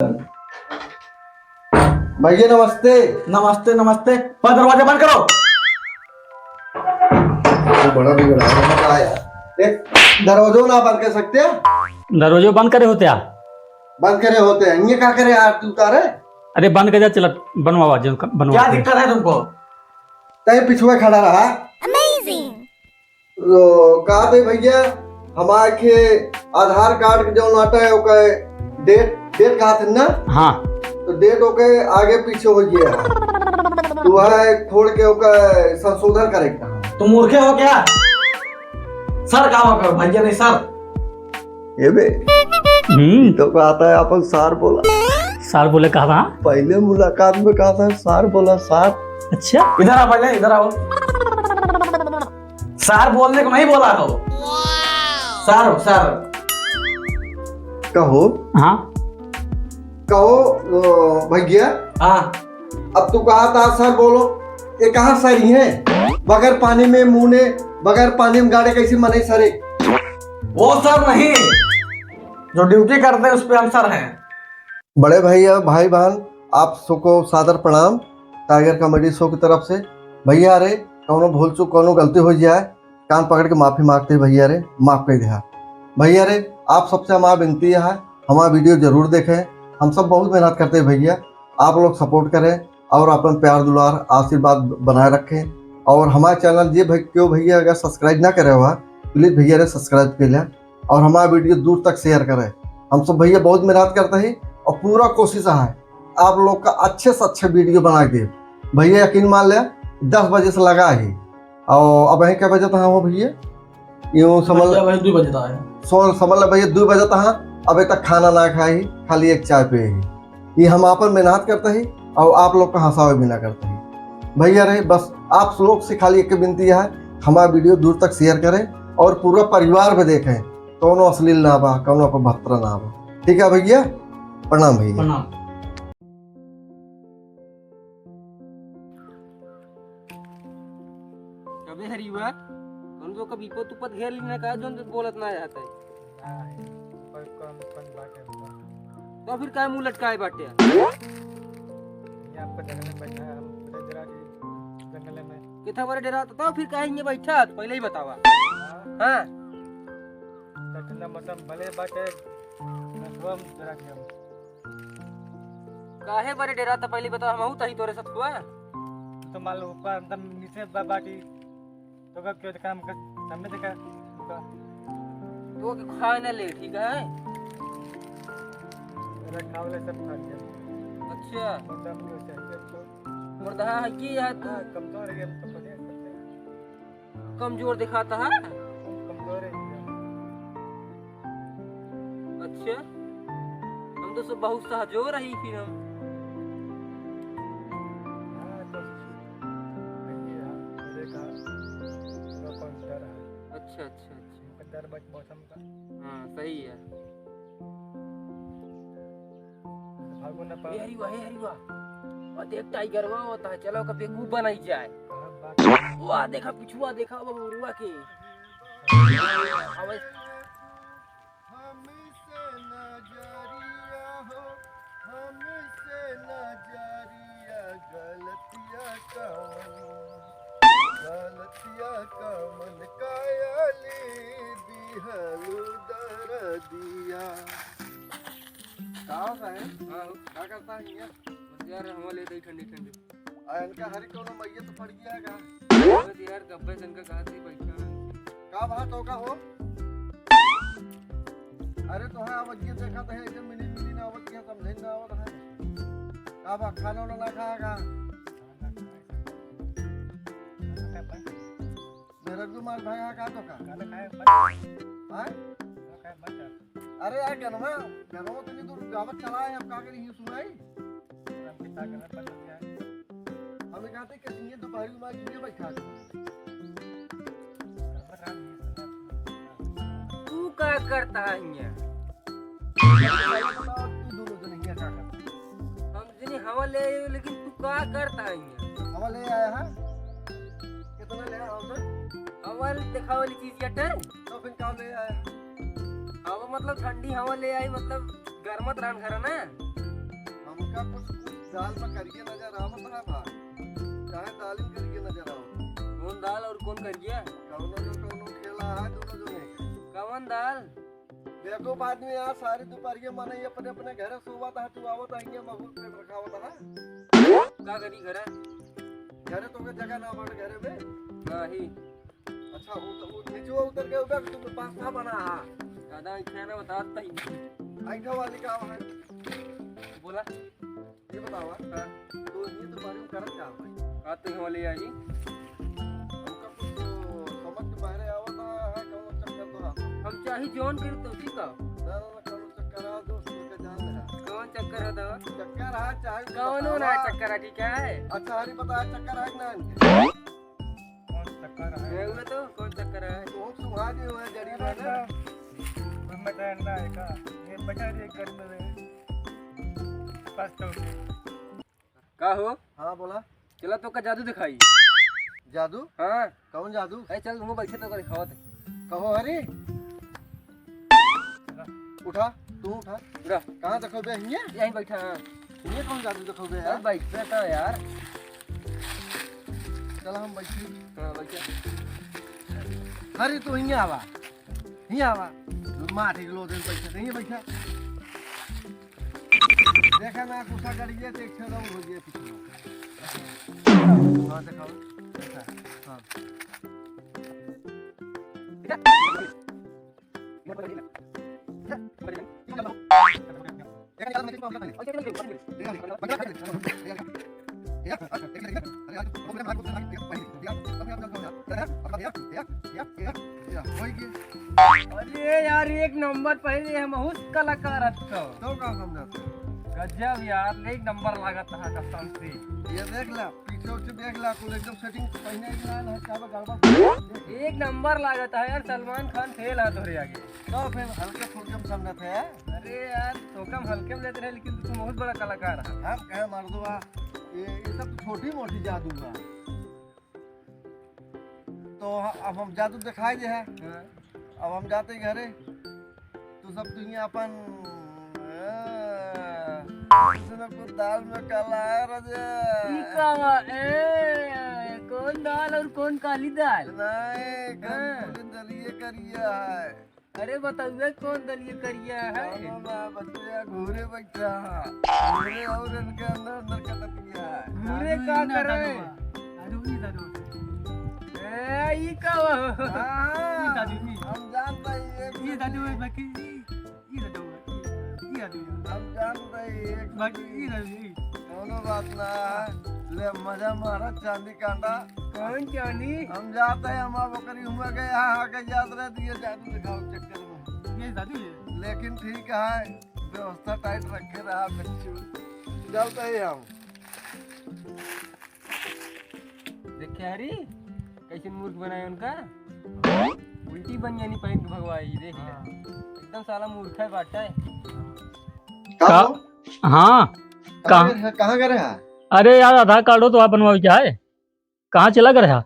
भैया नमस्ते। नमस्ते नमस्ते। पर दरवाजा बंद करो। तो बड़ा बिगड़ा है एक दरवाजो ना बंद कर सकते? दरवाजे बंद करे होते आप? बंद करे होते हैं ये क्या करे यार तू उतारे? अरे बंद कर जा, चल बनवा जो बनवा। क्या दिक्कत है तुमको? तय पिछुए खड़ा रहा। तो कहा थे भैया हमारे के आधार कार्ड के जो नाटा है ओके डेट डेट कहा थे ना? हाँ तो डेट ओके आगे पीछे हो गया तो वह छोड़ के ओके संशोधन करेगा। तुम मूर्खे हो क्या? सर काम करो भैया नहीं सर। ये बे तो कहता है अपन सार बोला। सार बोले कहा था? पहले मुलाकात में कहा था सार बोला सार। अच्छा इधर आ, पहले इधर आओ। सर बोलने को नहीं बोला हो। सर सर कहो। हाँ कहो भैया। हाँ अब तू कहा था सर बोलो, ये कहाँ सर ही है? बगैर पानी में मुंह बगैर पानी में गाड़े कैसे मने सरे? वो सर नहीं, जो ड्यूटी करते हैं उस पे हम सर हैं। बड़े भैया भाई बहन आप सबको सादर प्रणाम टाइगर कॉमेडी शो की तरफ से। भैया रे कौनो भूल चूक कौनो गलती हो जाए कान पकड़ के माफी मांगते भैया रे, माफ कर दिया। भैया रे आप सबसे हमारा विनती है हमारा वीडियो जरूर देखें। हम सब बहुत मेहनत करते हैं भैया, आप लोग सपोर्ट करें और अपन प्यार दुलार आशीर्वाद बनाए रखें। और हमारे चैनल ये क्यों भैया अगर सब्सक्राइब ना करे हुआ प्लीज़ भैया रे सब्सक्राइब कर लें और हमारा वीडियो दूर तक शेयर करें। हम सब भैया बहुत मेहनत करते हैं और पूरा कोशिश है आप लोग का अच्छे से अच्छे वीडियो बना के। भैया यकीन मान लिया 10 बजे से लगा ही और अब क्या बजे था वो भैया यूँ समझ भाई 2 बजे है। समझ ल भैया 2 बजे था अभी तक खाना ना खाई खाली एक चाय पे ही। ये हम अपन मेहनत करते ही और आप लोग का हंसावे भी ना करते ही। भैया रे बस आप लोग से खाली एक विनती है हमारा वीडियो दूर तक शेयर करें और पूरा परिवार में देखें, कौनो अश्लील ना बा कौनो अपभद्र ना बा। ठीक है भैया, प्रणाम भैया। प्रणाम। कबे हरीवा हम तो कभी को तुपत घेर लेना का जोन बोलत ना जाता है। तो फिर काय मुंह लटकाए बाटे यहाँ पर जंगल में बैठा है हम जरा जंगल में किथा बारे डरा तो फिर काहे ये बैठा पहले ही बतावा। हां ठंडा मौसम भले बाटे नसवम जरा के हम काहे बारे डरा तो पहले बता हम तही तोरे साथ हुआ तो मान लो ऊपर एकदम नीचे बाटी तो का क्यों काम कर सामने देखा तो के खाए ना ले ठीक है। मेरा खावले सब खा लिया। अच्छा मौसम भी चाहिए तो मर्दहा है की है तू कमजोर है हम तो पता है कमजोर दिखाता है। कमजोर है अच्छा हम तो सब बहुत सहजो रही फिर हम तो देखा तो कौन डर है। अच्छा अच्छा अच्छा डर बच मौसम का हां सही है। भागो ना पा हरी वाह और देख टाइगर वाह होता है चलो कभी बेवकूफ बनाई जाए। वाह देखा पिछुआ देखा वो मुरुआ के आवाज हमसे नजरिया हो हमसे नजरिया गलतिया का मन कायली दिहलु दरदिया। कहाँ है? हां क्या करता है ये? बस यार हवा ले दे ठंडी ठंडी। इनका हरी कोनो मैया तो पड़ गया है बस यार गब्बे सन का कहां से बैठा है का बात होगा हो? अरे तो है आवत ये देखा तो है एकदम मिनी ना आवत ये समझे ना आवत है का बा खाना ना खाएगा मेरा भी मार भागा का तो का हां अरे यार गनमा तो नहीं दूर गावत चला है अब का करी ही सुनाई हमें कहते कि ये दोपहर में ये बैठा तू क्या करता है ये तू दोनों जन ये क्या करता हम जनी हवा ले लेकिन तू क्या करता है ये हवा ले आया है कितना ले आया उधर हवा दिखाओ वाली चीज ये टे तो फिर क्या ले आया हवा मतलब ठंडी हवा ले आई मतलब गर्मत रहन घर ना ओका कुछ दाल में करिए नजर आवत है भाई, चाहे दाल में करिए नजर आओ। कौन दाल और कौन कर गया? कौनो खेला है दोनों जो नहीं। कौन दाल? देखो बाद में यार सारी दोपहर मन अपने अपने घर सोवा था, तू आवत है मगुल पे रखावत है। का करी घरे? घरे तो के जगह ना बांट घरे में। नहीं। अच्छा वो नीचे उतर के उधर तुम पास्ता बना है। दादा खाना बताता ही। आइठा वाली का है बोला ये बताओ। हाँ। तो ये तो बारे में करत क्या भाई? आते हैं वाले आई। हमका कुछ तो समझ के बाहर आवत है कौन चक्कर तो आता। हम चाहे जॉन कर तो उसी का। ना कौन चक्कर आ दोस्त के जान है। कौन चक्कर है दादा? चक्कर है चाहे कौन ना चक्कर है ठीक है? अच्छा हरी पता है चक्कर है ना? कौन चक्कर है? है वो तो कौन चक्कर है? तो सुहा जी हुए जड़ी में मटा अंडा है का ये बटा रे कर में पास तो का हो? हाँ बोला। चला तो का जादू दिखाई। जादू? हाँ कौन जादू? अरे चल मुंह बैठे तो कर दिखावत। कहो हरी उठा तू उठा। उड़ा कहाँ देखो बे हिये? यहीं बैठा। हाँ ये कौन जादू देखो बे अब यार? बैठे था यार। चला हम बैठी। हाँ बैठे। हरी तू हिये आवा, हिये आवा। माठी लो दिन बैठे थे, हिये बैठा। देखा ना कुछ करिए तो एक छेदा हो गया पीछे। हाँ दिखाओ। हाँ अरे यार एक नंबर पहले हम उस कलाकार हत्तो। तो क्या समझाते? गजब यार एक नंबर लागत है कसम से। ये देख ला पीछे उसे देख ला कुल एकदम सेटिंग पहने ही ना है क्या गड़बड़। एक नंबर लागत है यार। सलमान खान फेल है तोरे आगे। तो फिर हल्के फुल्के में समझते हैं। अरे यार तो कम हल्के में लेते रहे लेकिन तू बहुत बड़ा कलाकार है। हम कहे मर्दवा ये सब छोटी मोटी जादू है। तो अब हम जादू दिखाई दे है। हाँ। अब हम जाते घरे तो सब दुनिया अपन उसमें कुछ दाल में काला है रजे। कौन दाल और कौन काली दाल? नहीं हाँ। दलिए करिया है। अरे बताइए कौन दलिए करिया है? दोनों ना बच्चे घूरे बैठा है। घूरे और इनके अंदर अंदर का तकिया है। पूरे का करे? ये का हाँ, दादू जी। हम जानते ही एक ये दादू है बाकी ये दादू ये दादू हम जानते ही एक बाकी ये दादू दोनों बात ना है। ले मजा मारा चांदी कांडा। कौन जानी? हम जाते हैं हम बकरी हुआ गए यहाँ आके याद रह दिए जादू दिखाओ चक्कर में। ये दादू है। लेकिन ठीक है व्यवस्था टाइट रखे रहा बच्चू। चलते ही हम। देखे हरी कैसे मूर्ख बनाए उनका। उल्टी बन जानी पहन के भगवाई देख ले। एकदम साला मूर्ख है बाटा है। हाँ कहाँ गए हैं? अरे यार आधार कार्ड हो तो आप बनवाओ क्या है? कहाँ चला कर रहा?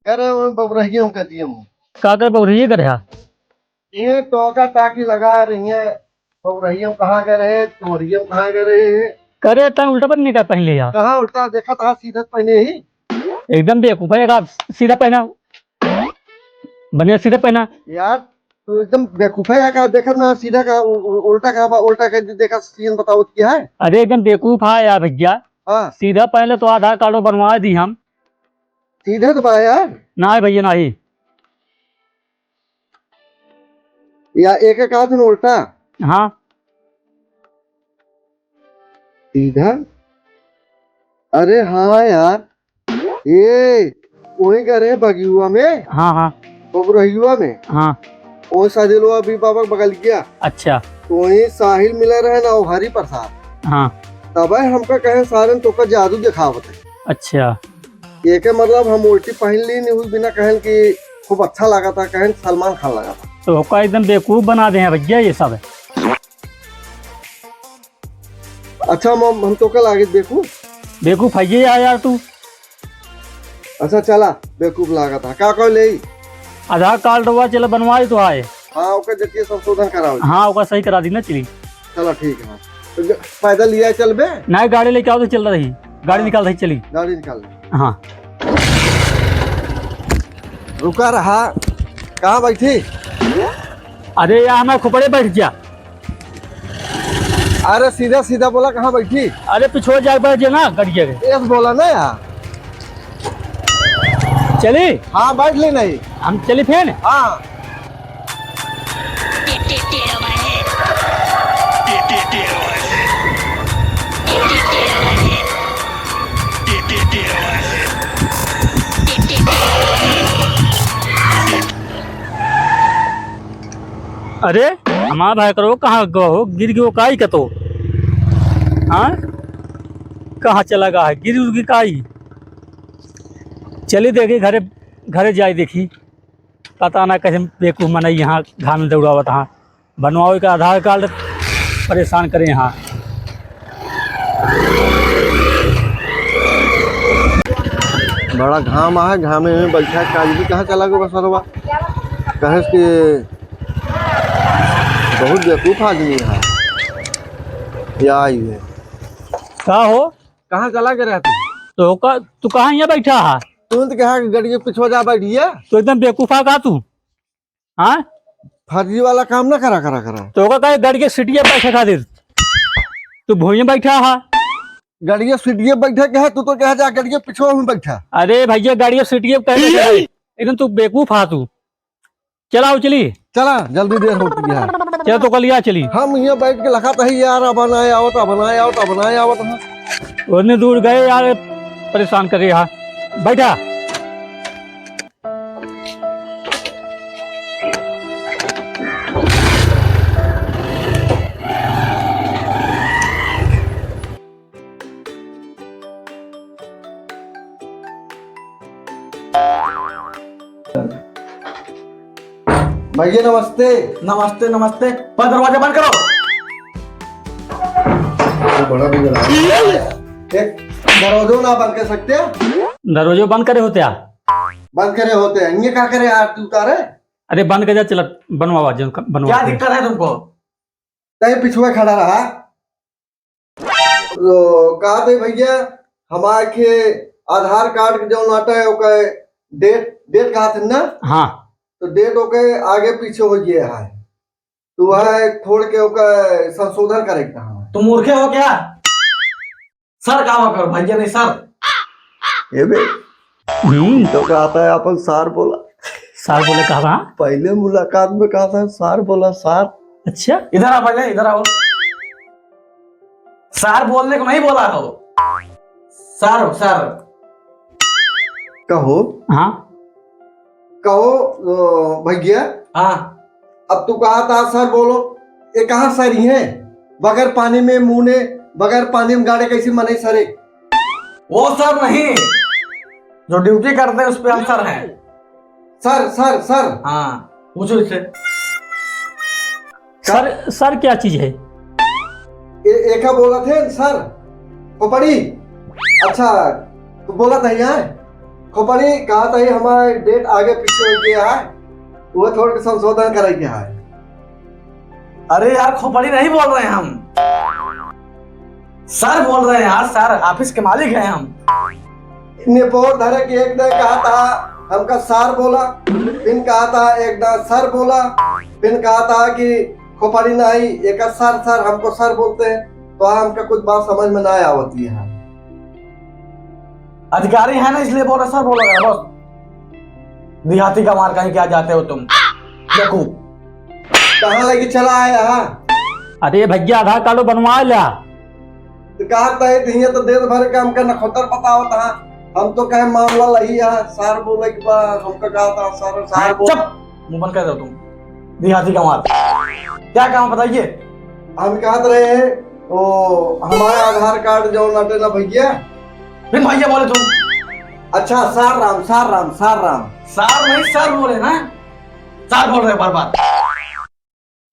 कह रहे हो बबरही हूँ कहती हूँ। का कर बहुरिये कर रहा? ये टोका टाकी लगा रही है। बबरही हूँ कहाँ गए रहे? तोरिये कहाँ गए रहे? करे तन उल्टा पर नहीं कर पहले यार। कहाँ उल्टा देखा था सीधा पहने ही। एकदम बेवकूफ है यार। सीधा पहना बढ़िया सीधा पहना। यार तू एकदम बेवकूफ है का देखा ना सीधा का उल्टा का देखा सीन बताओ क्या है। अरे एकदम बेवकूफ है यार भैया। हाँ सीधा पहले तो आधार कार्ड बनवा दी हम। सीधे तो बा यार। ना भैया ना ही या एक एक आदमी उल्टा हाँ सीधा। अरे हाँ यार ये वही कर रहे बगीवा में। हाँ हाँ बबरहिया में। हाँ वो साजिलवा भी बाबा बगल गया। अच्छा तो वही साहिल मिला रहे ना वो हरी प्रसाद। हाँ तब हमका कहे सारन तो का जादू दिखावत है। अच्छा ये के मतलब हम उल्टी पहन ली नहीं हुई बिना कहन कि खूब अच्छा लगा था कहन सलमान खान लगा था। तो का एकदम बेवकूफ बना दे हैं भैया ये सब। अच्छा हम तो कल आगे देखू। बेवकूफ है ये यार तू। अच्छा चला बेवकूफ लगा था का कह ले। आधार कार्ड हुआ चलो बनवाई तो आए। हाँ ओके देखिए संशोधन कराओ। हाँ ओका सही करा दी ना चली। चलो ठीक है। पैदल लिया चल बे, नहीं गाड़ी लेके आओ तो चल रही, गाड़ी निकाल रही चली। गाड़ी निकाल। हाँ रुका रहा, कहाँ बैठी? अरे यहाँ मैं खोपड़े बैठ गया। अरे सीधा सीधा बोला, कहाँ बैठी? अरे पिछोड़ जाके बैठ गया ना गड़िया के। ऐसे बोला ना यार। चली हाँ बैठ ले नहीं। हम चली फिर। हाँ अरे हमारा भाई करो कहाँ गो गिर गयो काई का तो। हाँ कहाँ चला गया है, गिर उगी काई। चली देखी घरे घरे जाए देखी, पता ना कैसे बेवकूफ मना यहाँ घाम में दौड़ावत। हाँ बनवाओ का आधार कार्ड परेशान करें यहाँ। बड़ा घाम है, घामे में बैठा है। काज भी कहाँ चला गया बसरवा, कहे कि बहुत बेवकूफ आदमी है। क्या ये का हो कहाँ चला गया तू? तू कहाँ यहाँ बैठा है? तुरंत कहा कि गाड़ी के पीछे जा बैठिए। तो एकदम बेवकूफा का तू। हाँ फर्जी वाला काम ना करा करा करा। तो कहा गाड़ी के सीटिया बैठे खातिर तू भूइया बैठा है। गाड़ी के सीटिए बैठे के है, तू तो कहा जा गाड़ी के पीछे में बैठा। अरे भैया गाड़ी के सीटिया कैसे एकदम तू बेवकूफ है तू। चलाओ चली, चला जल्दी देर होती है। चल तो कल यहाँ चली। हम यहाँ बैठ के लखा था यार, अब बनाए आवत, अब बनाए आवत, अब बनाए आवत। उतने दूर गए यार, परेशान करे यहाँ बैठा। भैया नमस्ते। नमस्ते नमस्ते, पर दरवाजा बंद करो। बड़ा एक दरवाजो ना बंद कर सकते? दरवाजे बंद करे होते यार, बंद करे होते हैं, ये क्या करे यार तू उतारे? अरे बंद कर जा, चल बनवा बनवा। क्या दिक्कत है तुमको? तय पिछुआ खड़ा रहा। तो कहा थे भैया हमारे के आधार कार्ड के जो नाटा है ओके डेट डेट कहा थे ना। हाँ तो डेट ओके आगे पीछे हो गया है, तो वह छोड़ के ओके संशोधन करेगा। तुम मूर्खे हो क्या? सर काम करो भैया नहीं सर। ये बे तो कहता है अपन सार बोला। सार बोले कहा था? पहले मुलाकात में कहा था सार बोला सार। अच्छा इधर आ, पहले इधर आओ। सर बोलने को नहीं बोला हो, सर सर कहो। हाँ कहो भैया। हाँ अब तू कहा था सर बोलो, ये कहाँ सर ही है? बगैर पानी में मुंह ने, बगैर पानी में गाड़ी कैसे मने सरे? वो सर नहीं, जो ड्यूटी करते हैं उस पे हम सर हैं। Sir sir sir. हाँ पूछो इससे। सर सर क्या चीज है? एक बोला थे सर खोपड़ी। अच्छा तो बोला था यहाँ खोपड़ी कहा था हमारे डेट आगे पीछे हो गया है, वो थोड़ा संशोधन कराई गया है। अरे यार खोपड़ी नहीं बोल रहे हैं हम, सर बोल रहे हैं यार, सर ऑफिस के मालिक हैं हम। नेपोर धरे के एक ने कहा था हमका सर बोला, फिर कहा था एक ने सर बोला, फिर कहा था कि खोपड़ी नहीं, एक सर सर हमको सर बोलते हैं, तो हमका कुछ बात समझ में ना आवती है। अधिकारी है ना इसलिए बोल रहे सर बोल रहे बस। देहाती का मार कहीं क्या जाते हो तुम? देखो कहाँ लगी चला है यहाँ? अरे भैया आधार कार्ड बनवा लिया। तो कहा था तो देर भर काम करना खोतर पता होता है। हम तो कहे मामला लही है, सर बोले के बाद हमको कहा था सर सर बोल। चुप मुंह बंद कर दो तुम, देहाती का मार। क्या काम बताइए? हम कहते रहे वो हमारे आधार कार्ड जो नटे ना भैया। फिर भैया बोले तुम। अच्छा सार राम सार राम सार राम। सर नहीं सर बोले ना, सर बोल रहे बार बार।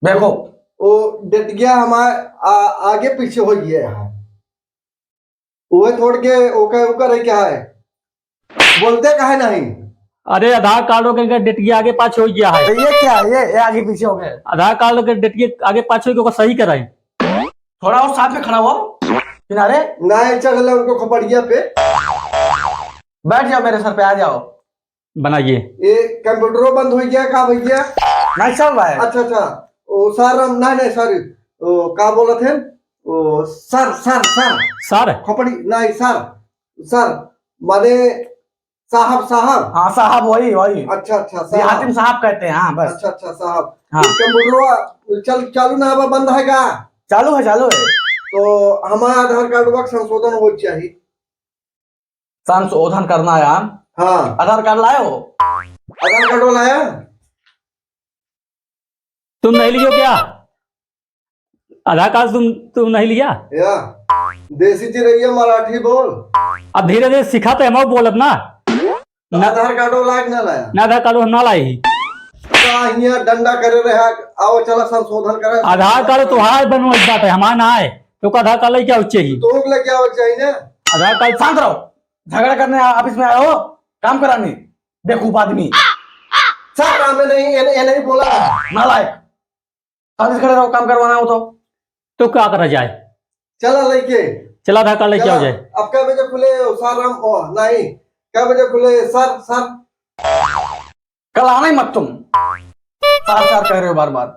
देखो वो डेट गया हमारे आगे पीछे हो गया है, वो छोड़ के ओके ओकर क्या है बोलते कहे नहीं। अरे आधार कार्ड के डेट के आगे पाछे हो गया है। ये क्या है? ये आगे पीछे हो गए। आधार कार्ड के डेट के आगे पाछे को सही कराए। थोड़ा और साथ में खड़ा हो किनारे, नहीं चढ़ ले उनको खोपड़िया पे। बैठ जाओ मेरे सर पे, आ जाओ। बनाइए। ये कंप्यूटरों बंद हो गया का भैया? नहीं चल रहा है। अच्छा अच्छा, ओ सर नहीं नहीं सॉरी, ओ का बोला थे, ओ सर सर सर सर खोपड़ी नहीं सर, सर माने साहब साहब। हाँ साहब, वही वही अच्छा अच्छा देहाती साहब। में साहब कहते हैं। हाँ बस। अच्छा अच्छा साहब। हाँ। कंप्यूटर चल चालू ना हवा बंद है का? चालू है, चालू है। तो हमारा आधार कार्ड का संशोधन हो चाहिए। संशोधन करना है। हाँ आधार कार्ड लाए हो? आधार कार्ड वाला है? तुम नहीं लियो क्या आधार कार्ड? तुम नहीं लिया? या देसी चिरैया मराठी बोल। अब धीरे धीरे सिखा तो हम बोलब ना। आधार कार्ड वाला है कि ना लाया? ना आधार कार्ड हम ना लाई। हियां डंडा करे रहे, आओ चला संशोधन करे। आधार कार्ड तुम्हारा बनवा बात है, हमारा ना है। तो आधार कार्ड लेके आओ चाहिए। तो लेके आओ चाहिए ना। आधार कार्ड शांत रहो, झगड़ा करने ऑफिस में आए हो, काम कराने बेवकूफ आदमी। सर हमें नहीं ये नहीं बोला। नालायक, ऑफिस खड़े रहो, काम करवाना हो तो क्या करा जाए? चला लेके चला आधार कार्ड लेके आओ जाए। अब क्या बजे खुले सर? हम नहीं, क्या बजे खुले सर? सर कल आना ही मत तुम। सार सार कह रहे हो बार बार।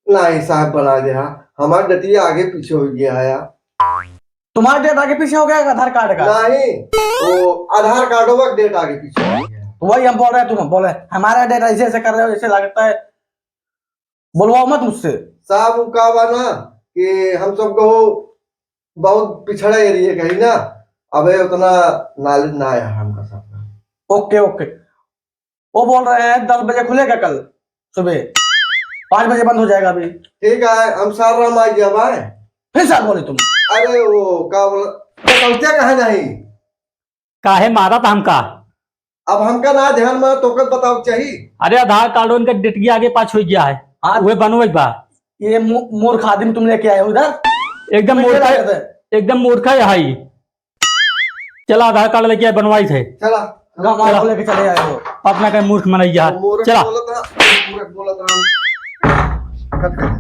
नहीं साहब बना दे। हाँ हमारा डटिया आगे पीछे हो गया है यार। तुम्हारा डेट आगे पीछे हो गया आधार कार्ड का? नहीं, वो आधार कार्डों का डेट आगे पीछे हो गया। तो वही हम बोल रहे हैं, तुम बोले हमारा डेट ऐसे ऐसे कर रहे हो, ऐसे लगता है। बोलवाओ मत मुझसे। साहब वो का बा ना कि हम सबको बहुत पिछड़ा एरिया कहीं ना, अबे उतना नॉलेज ना आया हमका सबका। ओके ओके, वो बोल रहे हैं 10 बजे खुलेगा कल सुबह, 5 बजे बंद हो जाएगा अभी। ठीक है, हम सार राम आ गया भाई। फिर साल बोले तुम। अरे वो का बोला, क्या कहे नहीं? काहे मारा था हमका? अब हमका ना ध्यान में तो बताओ चाहिए। अरे आधार कार्ड उनका डेट आगे पाछ हो गया है। हाँ। वह बनवे बा। ये मूर्ख आदमी तुम लेके आए हो इधर। एकदम मूर्खा, एकदम मूर्खा है। चला आधार कार्ड लेके आए, बनवाई थे। चला गाँव वालों को लेके चले आए हो। अपना कहीं मूर्ख मनैया। मूर्ख चला। बोला था, मूर्ख बोला था हम।